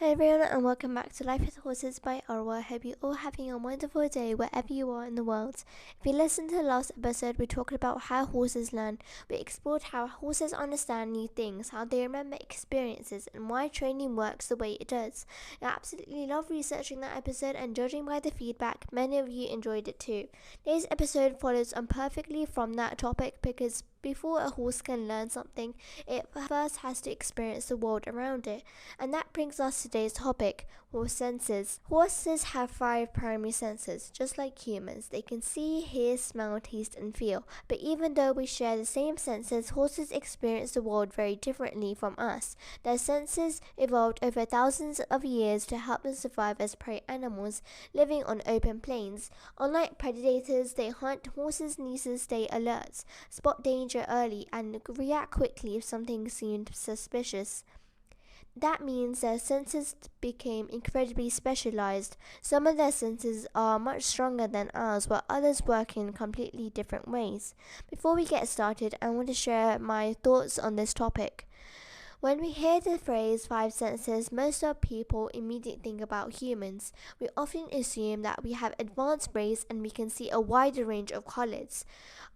Hi everyone and welcome back to Life with Horses by Arwa. I hope you're all having a wonderful day wherever you are in the world. If you listened to the last episode, we talked about how horses learn. We explored how horses understand new things, how they remember experiences, and why training works the way it does. I absolutely love researching that episode, and judging by the feedback, many of you enjoyed it too. Today's episode follows on perfectly from that topic because before a horse can learn something, it first has to experience the world around it. And that brings us to today's topic, horse senses. Horses have 5 primary senses, just like humans. They can see, hear, smell, taste, and feel. But even though we share the same senses, horses experience the world very differently from us. Their senses evolved over thousands of years to help them survive as prey animals living on open plains. Unlike predators they hunt, horses need to stay alert, spot danger early, and react quickly if something seemed suspicious. That means their senses became incredibly specialized. Some of their senses are much stronger than ours, while others work in completely different ways. Before we get started, I want to share my thoughts on this topic. When we hear the phrase 5 senses, most of people immediately think about humans. We often assume that we have advanced brains and we can see a wider range of colors.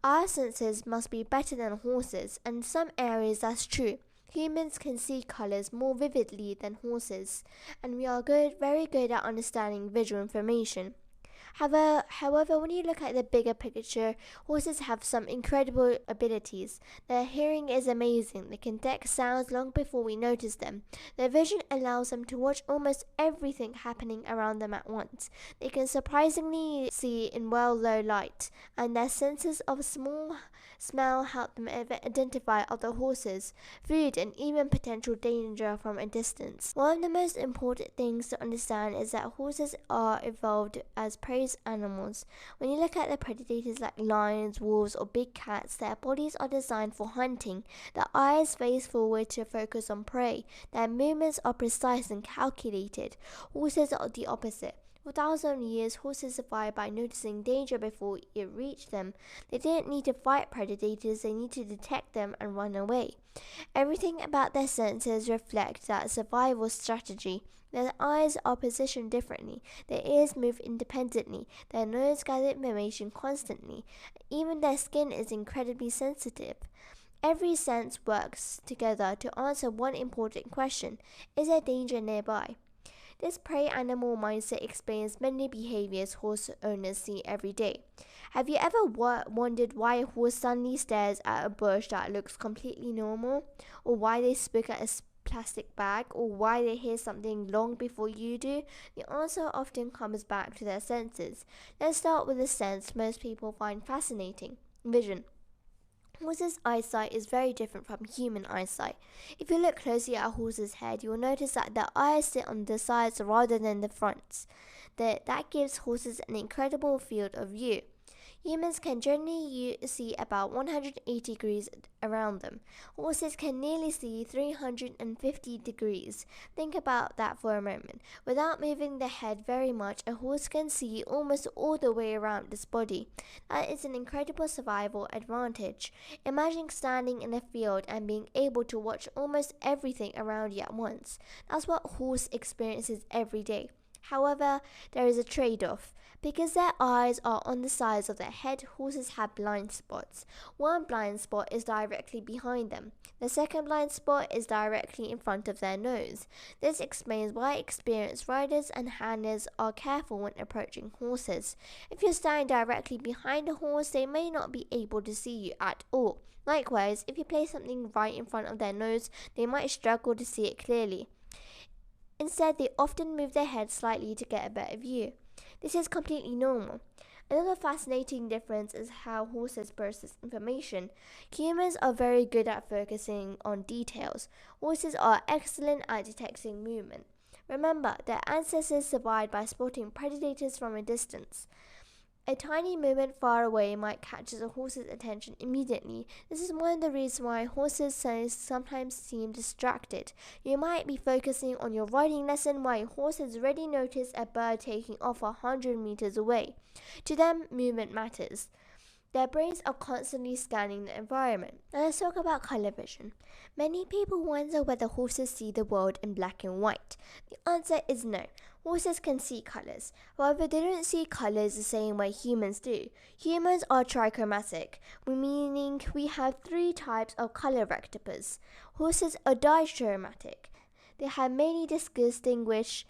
Our senses must be better than horses, and in some areas that's true. Humans can see colors more vividly than horses, and we are very good at understanding visual information. However, when you look at the bigger picture, horses have some incredible abilities. Their hearing is amazing. They can detect sounds long before we notice them. Their vision allows them to watch almost everything happening around them at once. They can surprisingly see in low light, and their senses of smell help them identify other horses, food, and even potential danger from a distance. One of the most important things to understand is that horses are evolved as prey animals. When you look at the predators like lions, wolves, or big cats, their bodies are designed for hunting. Their eyes face forward to focus on prey. Their movements are precise and calculated. Horses are the opposite. For thousands of years, horses survived by noticing danger before it reached them. They didn't need to fight predators, they need to detect them and run away. Everything about their senses reflects that survival strategy. Their eyes are positioned differently, their ears move independently, their nose gathers information constantly. Even their skin is incredibly sensitive. Every sense works together to answer one important question: is there danger nearby? This prey animal mindset explains many behaviors horse owners see every day. Have you ever wondered why a horse suddenly stares at a bush that looks completely normal? Or why they spook at a plastic bag? Or why they hear something long before you do? The answer often comes back to their senses. Let's start with a sense most people find fascinating: vision. Horses' eyesight is very different from human eyesight. If you look closely at a horse's head, you will notice that their eyes sit on the sides rather than the fronts. That gives horses an incredible field of view. Humans can generally see about 180 degrees around them. Horses can nearly see 350 degrees. Think about that for a moment. Without moving their head very much, a horse can see almost all the way around its body. That is an incredible survival advantage. Imagine standing in a field and being able to watch almost everything around you at once. That's what a horse experiences every day. However, there is a trade-off. Because their eyes are on the sides of their head, horses have blind spots. One blind spot is directly behind them. The second blind spot is directly in front of their nose. This explains why experienced riders and handlers are careful when approaching horses. If you're standing directly behind a horse, they may not be able to see you at all. Likewise, if you place something right in front of their nose, they might struggle to see it clearly. Instead, they often move their head slightly to get a better view. This is completely normal. Another fascinating difference is how horses process information. Humans are very good at focusing on details. Horses are excellent at detecting movement. Remember, their ancestors survived by spotting predators from a distance. A tiny movement far away might catch a horse's attention immediately. This is one of the reasons why horses sometimes seem distracted. You might be focusing on your riding lesson while a horse has already noticed a bird taking off 100 meters away. To them, movement matters. Their brains are constantly scanning the environment. Now let's talk about color vision. Many people wonder whether horses see the world in black and white. The answer is no. Horses can see colors. However, they don't see colors the same way humans do. Humans are trichromatic, meaning we have 3 types of color rectipers. Horses are dichromatic. They have many distinguished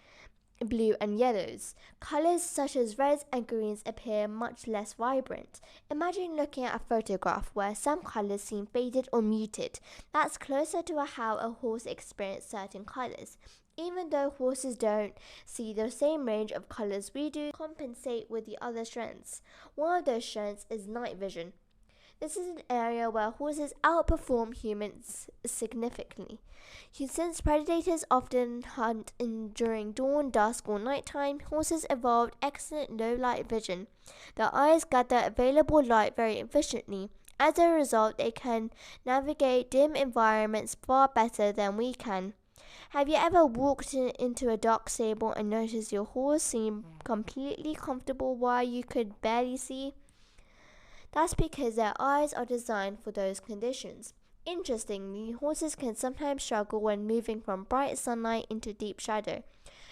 blue and yellows. Colors such as reds and greens appear much less vibrant. Imagine looking at a photograph where some colors seem faded or muted. That's closer to how a horse experiences certain colors. Even though horses don't see the same range of colors we do, compensate with the other strengths. One of those strengths is night vision. This is an area where horses outperform humans significantly. Since predators often hunt during dawn, dusk, or nighttime, horses evolved excellent low-light vision. Their eyes gather available light very efficiently. As a result, they can navigate dim environments far better than we can. Have you ever walked into a dark stable and noticed your horse seemed completely comfortable while you could barely see? That's because their eyes are designed for those conditions. Interestingly, horses can sometimes struggle when moving from bright sunlight into deep shadow.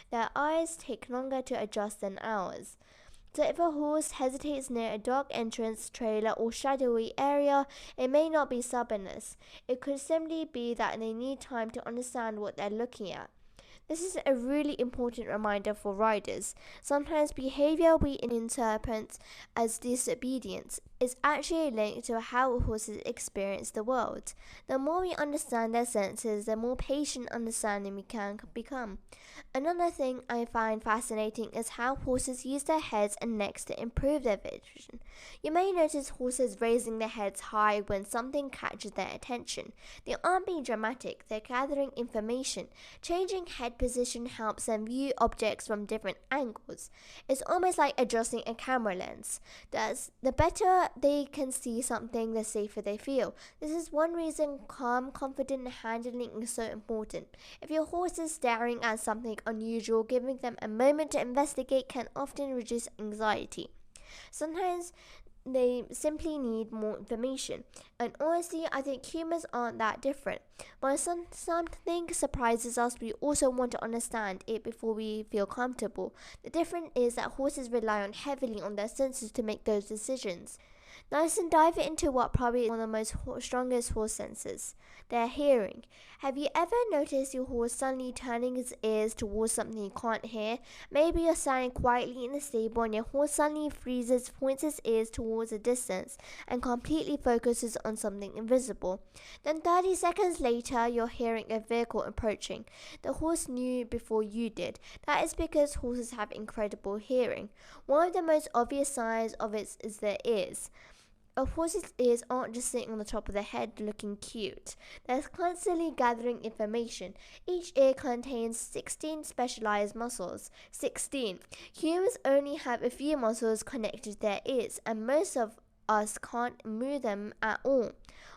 Their eyes take longer to adjust than ours. So if a horse hesitates near a dark entrance, trailer, or shadowy area, it may not be stubbornness. It could simply be that they need time to understand what they're looking at. This is a really important reminder for riders. Sometimes behavior we interpret as disobedience is actually linked to how horses experience the world. The more we understand their senses, the more patient understanding we can become. Another thing I find fascinating is how horses use their heads and necks to improve their vision. You may notice horses raising their heads high when something catches their attention. They aren't being dramatic, they're gathering information. Changing head position helps them view objects from different angles. It's almost like adjusting a camera lens. The better they can see something, the safer they feel. This is one reason calm, confident handling is so important. If your horse is staring at something unusual, giving them a moment to investigate can often reduce anxiety. Sometimes they simply need more information. And honestly, I think humans aren't that different. When something surprises us, we also want to understand it before we feel comfortable. The difference is that horses rely heavily on their senses to make those decisions. Now let's dive into what probably is one of the most strongest horse senses, their hearing. Have you ever noticed your horse suddenly turning his ears towards something you can't hear? Maybe you're standing quietly in the stable and your horse suddenly freezes, points his ears towards a distance, and completely focuses on something invisible. Then 30 seconds later, you're hearing a vehicle approaching. The horse knew before you did. That is because horses have incredible hearing. One of the most obvious signs of it is their ears. A horse's ears aren't just sitting on the top of the head looking cute. They're constantly gathering information. Each ear contains 16 specialized muscles. 16. Humans only have a few muscles connected to their ears, and most of us can't move them at all.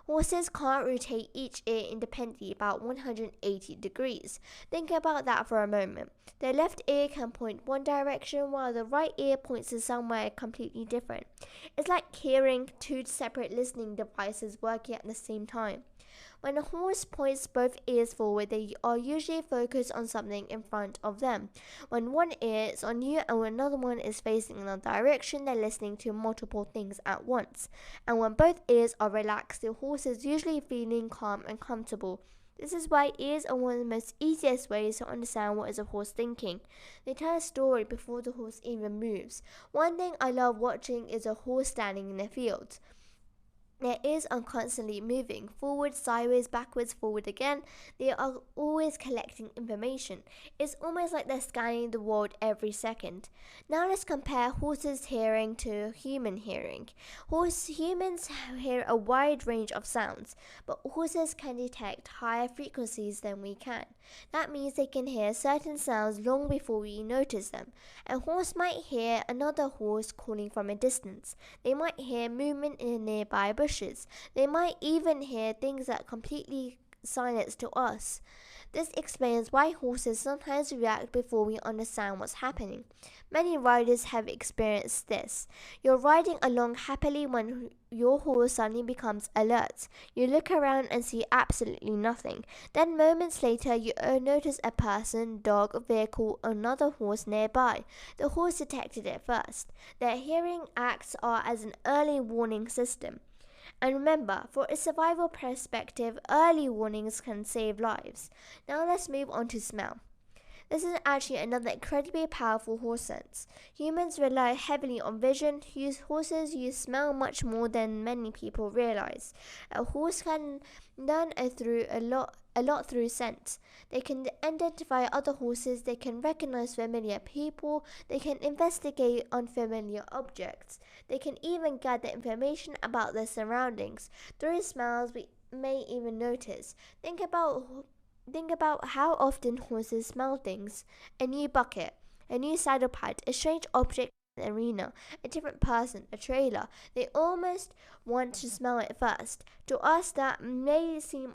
Horses can't rotate each ear independently about 180 degrees. Think about that for a moment. Their left ear can point one direction while the right ear points to somewhere completely different. It's like hearing 2 separate listening devices working at the same time. When a horse points both ears forward, they are usually focused on something in front of them. When one ear is on you and another one is facing another direction, they're listening to multiple things at once. And when both ears are relaxed, the horse is usually feeling calm and comfortable. This is why ears are one of the most easiest ways to understand what is a horse thinking. They tell a story before the horse even moves. One thing I love watching is a horse standing in the field. Their ears are constantly moving, forward, sideways, backwards, forward again. They are always collecting information. It's almost like they're scanning the world every second. Now let's compare horses' hearing to human hearing. Humans hear a wide range of sounds, but horses can detect higher frequencies than we can. That means they can hear certain sounds long before we notice them. A horse might hear another horse calling from a distance. They might hear movement in nearby bushes. They might even hear things that completely silence to us. This explains why horses sometimes react before we understand what's happening. Many riders have experienced this. You're riding along happily when your horse suddenly becomes alert. You look around and see absolutely nothing. Then moments later, you notice a person, dog, vehicle, or another horse nearby. The horse detected it first. Their hearing acts are as an early warning system. And remember, for a survival perspective, early warnings can save lives. Now let's move on to smell. This is actually another incredibly powerful horse sense. Humans rely heavily on vision. Horses use smell much more than many people realize. A horse can learn a lot through scent. They can identify other horses, they can recognize familiar people, they can investigate unfamiliar objects. They can even gather information about their surroundings. Through smells we may even notice. Think about how often horses smell things. A new bucket, a new saddle pad, a strange object in the arena, a different person, a trailer. They almost want to smell it first. To us that may seem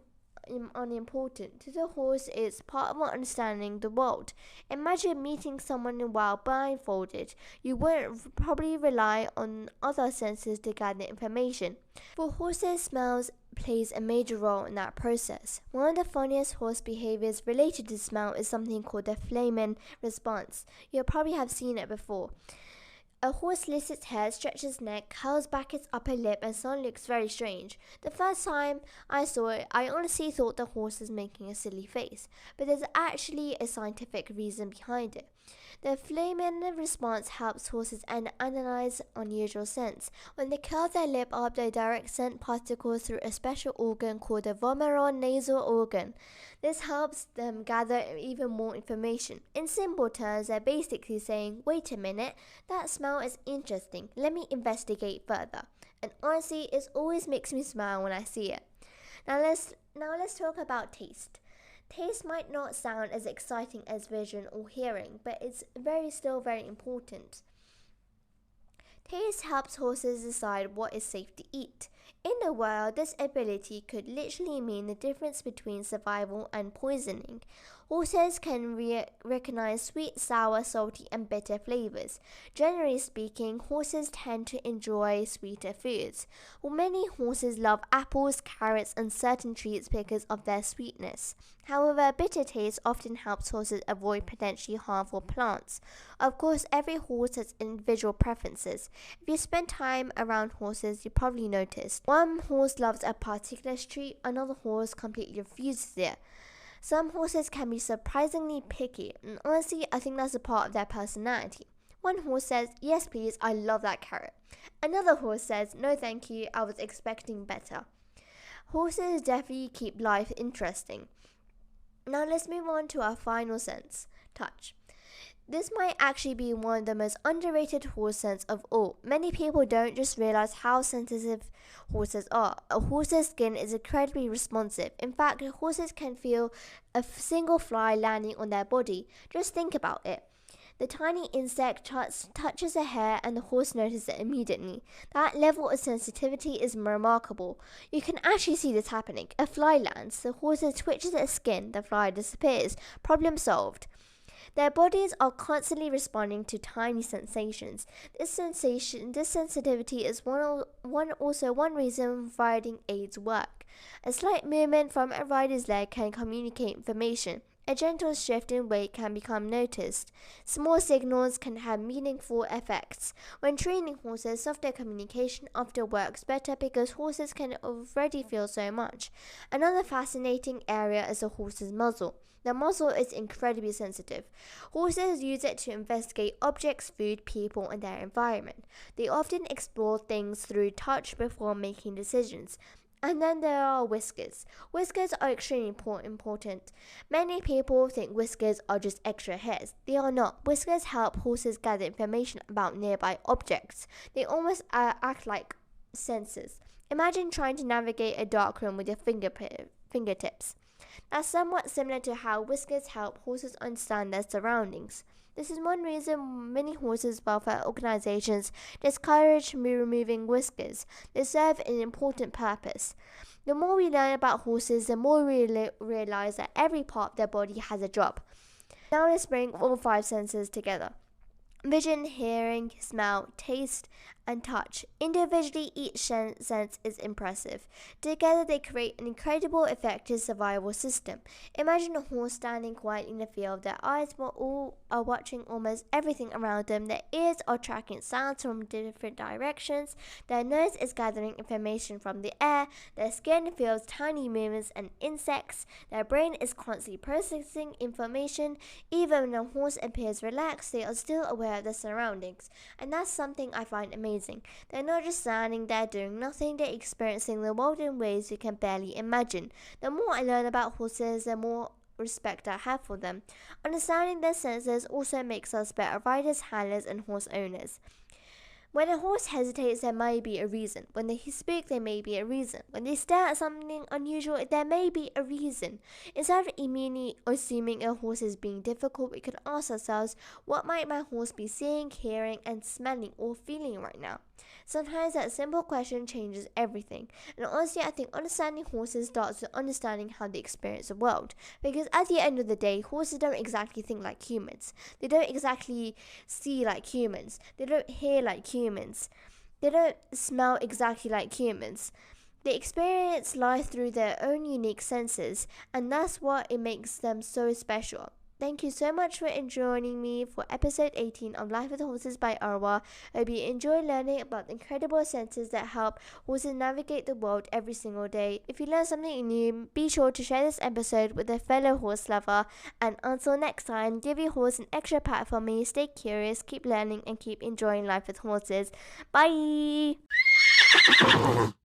unimportant. To the horse, it's part of understanding the world. Imagine meeting someone while blindfolded. You wouldn't probably rely on other senses to gather information. For horses, smells plays a major role in that process. One of the funniest horse behaviors related to smell is something called the flamen response. You'll probably have seen it before. A horse lifts its head, stretches its neck, curls back its upper lip, and suddenly looks very strange. The first time I saw it, I honestly thought the horse was making a silly face, but there's actually a scientific reason behind it. The flamen response helps horses analyze unusual scents. When they curl their lip up, they direct scent particles through a special organ called the vomeron nasal organ. This helps them gather even more information. In simple terms, they're basically saying, wait a minute, that smell is interesting. Let me investigate further. And honestly, it always makes me smile when I see it. Now let's talk about taste. Taste might not sound as exciting as vision or hearing, but it's still very important. Taste helps horses decide what is safe to eat. In the wild, this ability could literally mean the difference between survival and poisoning. Horses can recognize sweet, sour, salty, and bitter flavors. Generally speaking, horses tend to enjoy sweeter foods. While many horses love apples, carrots, and certain treats because of their sweetness. However, bitter taste often helps horses avoid potentially harmful plants. Of course, every horse has individual preferences. If you spend time around horses, you probably noticed. One horse loves a particular treat, another horse completely refuses it. Some horses can be surprisingly picky, and honestly, I think that's a part of their personality. One horse says, yes please, I love that carrot. Another horse says, no thank you, I was expecting better. Horses definitely keep life interesting. Now let's move on to our final sense, touch. This might actually be one of the most underrated horse sense of all. Many people don't just realize how sensitive horses are. A horse's skin is incredibly responsive. In fact, horses can feel a single fly landing on their body. Just think about it. The tiny insect touches a hair and the horse notices it immediately. That level of sensitivity is remarkable. You can actually see this happening. A fly lands, the horse twitches its skin, the fly disappears. Problem solved. Their bodies are constantly responding to tiny sensations. This sensitivity is one reason riding aids work. A slight movement from a rider's leg can communicate information. A gentle shift in weight can become noticed. Small signals can have meaningful effects. When training horses, softer communication often works better because horses can already feel so much. Another fascinating area is the horse's muzzle. The muzzle is incredibly sensitive. Horses use it to investigate objects, food, people, and their environment. They often explore things through touch before making decisions. And then there are whiskers. Whiskers are extremely important. Many people think whiskers are just extra hairs. They are not. Whiskers help horses gather information about nearby objects. They almost act like sensors. Imagine trying to navigate a dark room with your fingertips. That's somewhat similar to how whiskers help horses understand their surroundings. This is one reason many horses welfare organizations discourage removing whiskers. They serve an important purpose. The more we learn about horses, the more we realize that every part of their body has a job. Now let's bring all 5 senses together. Vision, hearing, smell, taste, and touch. Individually, each sense is impressive. Together, they create an incredible, effective survival system. Imagine a horse standing quietly in the field. Their eyes are watching almost everything around them. Their ears are tracking sounds from different directions. Their nose is gathering information from the air. Their skin feels tiny movements and insects. Their brain is constantly processing information. Even when a horse appears relaxed, they are still aware of their surroundings. And that's something I find amazing. They're not just standing there doing nothing, they're experiencing the world in ways we can barely imagine. The more I learn about horses, the more respect I have for them. Understanding their senses also makes us better riders, handlers, and horse owners. When a horse hesitates, there may be a reason. When they speak, there may be a reason. When they stare at something unusual, there may be a reason. Instead of immediately assuming a horse is being difficult, we could ask ourselves, what might my horse be seeing, hearing, and smelling or feeling right now? Sometimes that simple question changes everything. And honestly, I think understanding horses starts with understanding how they experience the world. Because at the end of the day, horses don't exactly think like humans. They don't exactly see like humans. They don't hear like humans. They don't smell exactly like humans. They experience life through their own unique senses, and that's what it makes them so special. Thank you so much for joining me for episode 18 of Life with Horses by Arwa. I hope you enjoy learning about the incredible senses that help horses navigate the world every single day. If you learned something new, be sure to share this episode with a fellow horse lover. And until next time, give your horse an extra pat for me. Stay curious, keep learning, and keep enjoying life with horses. Bye!